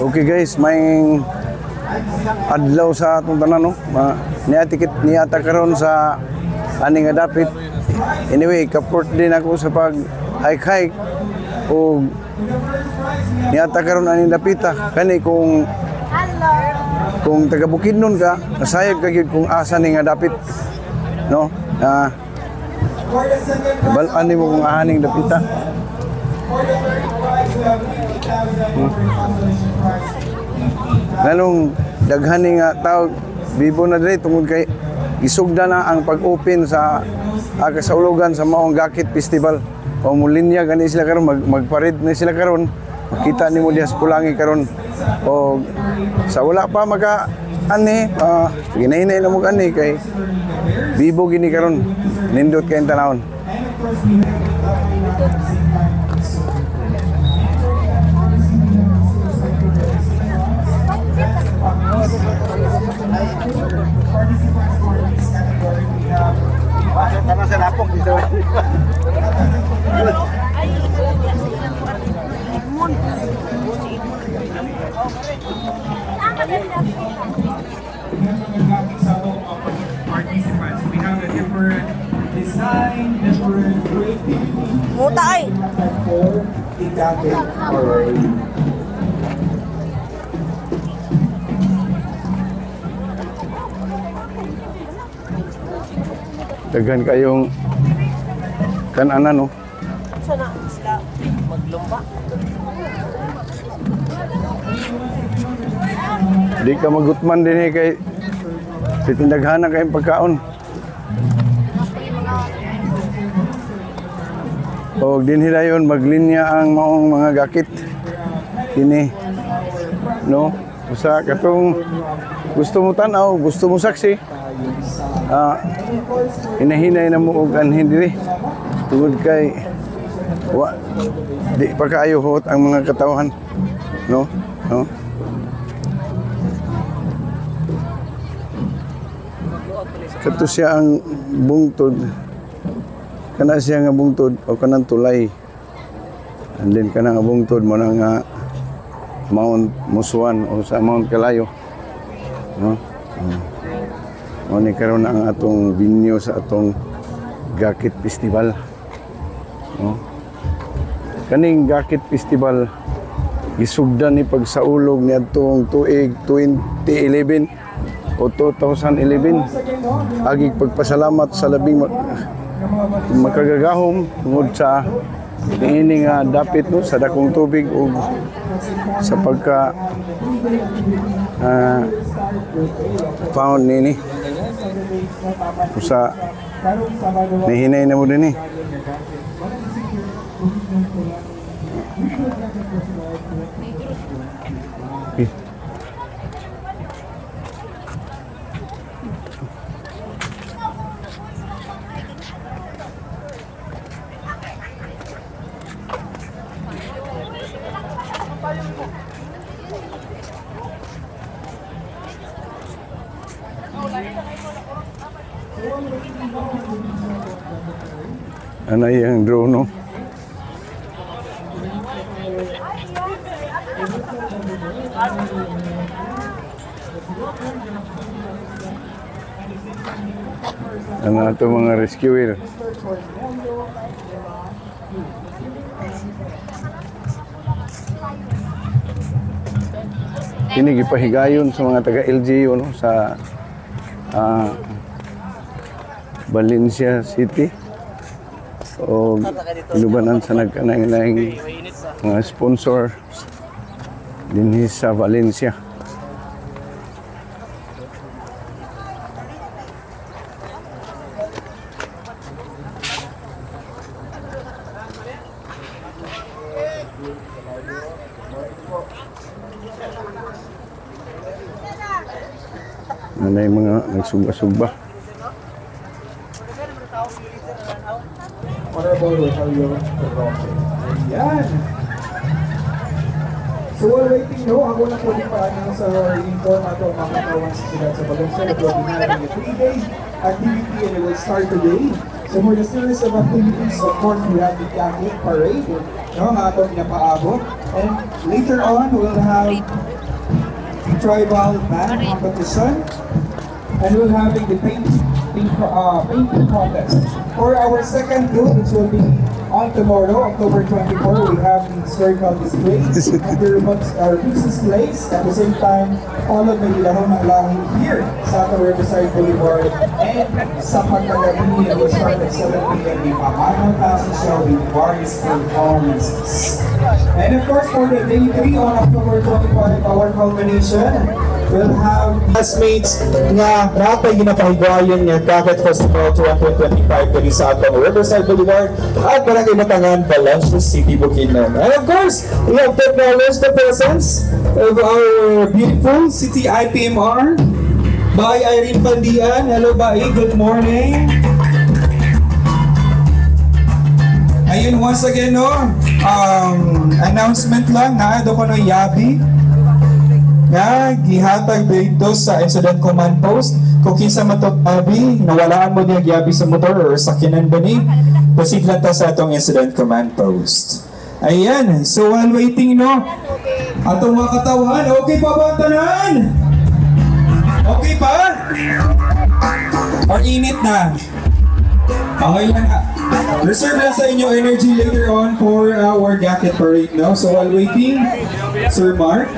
Okay guys, may adlaw sa atong tanan no. Niata karon sa ani nga dapit. Anyway, kaport din ako sa pag hike o niata karon ani dapita. Kani kung taga Bukidnon ka, nasayod ka gyud kung asa ni nga dapit. No? Balaan ni mo kung ahaning dapita. Nganong daghan nga tao bibo na diri tungod kay isugda na ang pag-open sa kasaulugan sa maong Gakit Festival. O mulinya gani sila karon magparid na sila karon. Makita nimo diha sa Pulangi karon. O sa wala pa maka ginahinay na mo ani kay bibo gini karon. Nindot kay tanawon. Karena saya lapok gitu. Participants, we have a different design, different rating. Muta ay. For the Gakit Parade. Daghan kayong kanan no. Sana sila maglumba. Di ka magutman din kay titindaghan na kayong pagkaon. O din hidayon maglinya ang maong mga gakit. Kini no, usa katong gusto mo tanaw, gusto mo saksi. Hinahinay na mo og anhin diri tungod kay di pa kaayo hot ang mga katawhan no kato siya ang bungtod kana siya nga bungtod o kanang tulay and then kana nga bungtod mo na nga Mount Musuan o sa Mount Kalayo no. Ni karon ang atong venue sa atong Gakit Festival. No? Kaning Gakit Festival gisugdan ni pagsaulog ni adtong tuig 2011 o 2011. Agig pagpasalamat sa labing makagagahom tungod sa niini nga dapit no sa dakong tubig ug sa pagka found nini usa nihinay na mo din Anay ang drone no. Ano ito mga rescuer. Kini gipahigayon sa mga taga LGU no sa Valencia City o inubanan sa nagkanang mga sponsor din sa Valencia. Nanay mga nagsugba-sugba. Honorable Rogelio Roque. Ayan. So while waiting no, ako na po din paano sa inform ato ang mga katawan sa sila sa Valencia. It will be having a 3-day activity and it will start today. So for the series of activities, of course, we have the Gakit Parade, no, atong napaabot. And later on, we'll have tribal band competition. And we're having the painting contest. For our second group, which will be on tomorrow, October 24, we have the historical displays and the our business place. At the same time, all of the Ilaro ng Lahi here sa Riverside Boulevard and sa pagkagabi will start at 7 p.m. The Pamano Passion Show with various performances. And of course, for the day 3 on October 25, our culmination, we'll have classmates nga natay ginapahigwayon nga Rocket Festival 2025 diri sa atong Riverside Boulevard at barangay Matangan, Valencia City, Bukidnon. And of course, we have to acknowledge the presence of our beautiful City IPMR by Irene Pandian. Hello, Bai. Good morning. Ayun, once again, no, announcement lang na do ko no yabi nga gihatag dito sa incident command post kung kinsa matotabi nawalaan mo niya giabi sa motor or sakyanan ba ni pasiglan ta sa atong incident command post. Ayan, so while waiting, no, atong mga katawan, okay pa ba ang tanan? Okay pa? Or init na? Okay lang ha. Reserve lang sa inyo energy later on for our Gacket Parade, no? So while waiting, Sir Mark.